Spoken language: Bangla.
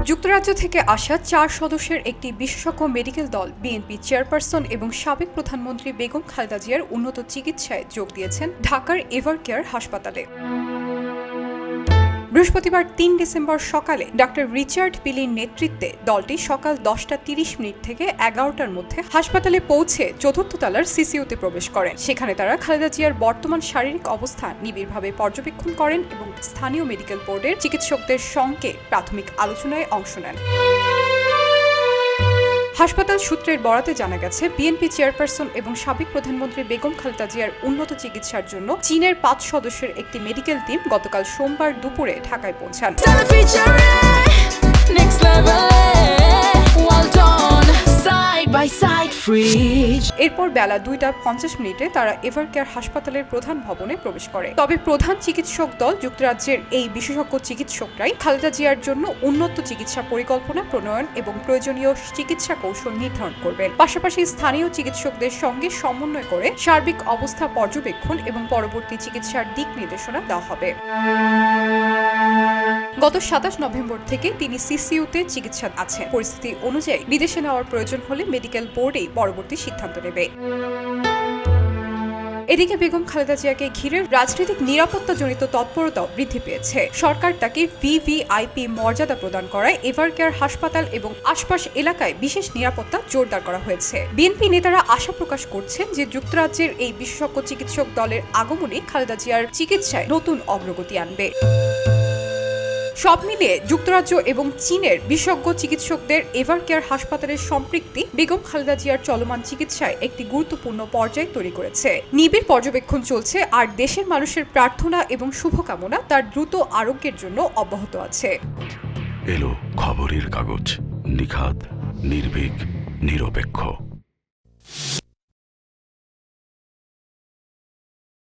যুক্তরাজ্য থেকে আসা 4 সদস্যের একটি বিশেষজ্ঞ মেডিকেল দল বিএনপি চেয়ারপারসন এবং সাবেক প্রধানমন্ত্রী বেগম খালেদা জিয়ার উন্নত চিকিৎসায় যোগ দিয়েছেন ঢাকার এভারকেয়ার হাসপাতালে। বৃহস্পতিবার 3 ডিসেম্বর সকালে ডক্টর রিচার্ড পিলির নেতৃত্বে দলটি সকাল 10:30 থেকে 11টার মধ্যে হাসপাতালে পৌঁছে চতুর্থ তলার সিসিইউতে প্রবেশ করেন। সেখানে তারা খালেদা জিয়ার বর্তমান শারীরিক অবস্থা নিবিড়ভাবে পর্যবেক্ষণ করেন এবং স্থানীয় মেডিকেল বোর্ডের চিকিৎসকদের সঙ্গে প্রাথমিক আলোচনায় অংশ নেন। হাসপাতাল সূত্রের বরাতে জানা গেছে, বিএনপি চেয়ারপারসন এবং সাবেক প্রধানমন্ত্রী বেগম খালেদা জিয়ার উন্নত চিকিৎসার জন্য চীনের 5 সদস্যের একটি মেডিকেল টিম গতকাল সোমবার দুপুরে ঢাকায় পৌঁছান। এরপর বেলা 2:50 তারা এভারকেয়ার হাসপাতালের প্রধান ভবনে প্রবেশ করে। তবে প্রধান চিকিৎসক দল যুক্তরাজ্যের এই বিশেষজ্ঞ চিকিৎসকরাই খালেদা জিয়ার জন্য উন্নত চিকিৎসা পরিকল্পনা প্রণয়ন এবং প্রয়োজনীয় চিকিৎসা কৌশল নির্ধারণ করবেন। পাশাপাশি স্থানীয় চিকিৎসকদের সঙ্গে সমন্বয় করে সার্বিক অবস্থা পর্যবেক্ষণ এবং পরবর্তী চিকিৎসার দিক নির্দেশনা দেওয়া হবে। গত 27 নভেম্বর থেকে তিনি সিসিইউতে চিকিৎসা আছেন। পরিস্থিতি অনুযায়ী বিদেশে নেওয়ার প্রয়োজন হলে মেডিকেল বোর্ডেই পরবর্তী সিদ্ধান্ত নেবে। এদিকে বেগম খালেদা জিয়াকে ঘিরে রাজনৈতিক নিরাপত্তাজনিত তৎপরতাও বৃদ্ধি পেয়েছে। সরকার তাকে ভিভিআইপি মর্যাদা প্রদান করায় এভারকেয়ার হাসপাতাল এবং আশপাশ এলাকায় বিশেষ নিরাপত্তা জোরদার করা হয়েছে। বিএনপি নেতারা আশা প্রকাশ করছেন যে যুক্তরাজ্যের এই বিশেষজ্ঞ চিকিৎসক দলের আগমনই খালেদা জিয়ার চিকিৎসায় নতুন অগ্রগতি আনবে। সব মিলিয়ে যুক্তরাজ্য এবং চীনের বিশেষজ্ঞ চিকিৎসকদের এভারকেয়ার হাসপাতালের সম্পৃক্তি বেগম খালেদা জিয়ার চলমান চিকিৎসায় একটি গুরুত্বপূর্ণ পর্যায় তৈরি করেছে। নিবিড় পর্যবেক্ষণ চলছে, আর দেশের মানুষের প্রার্থনা এবং শুভকামনা তার দ্রুত আরোগ্যের জন্য অব্যাহত আছে। এলো খবরের কাগজ, নিখাত, নির্ভীক, নিরপেক্ষ।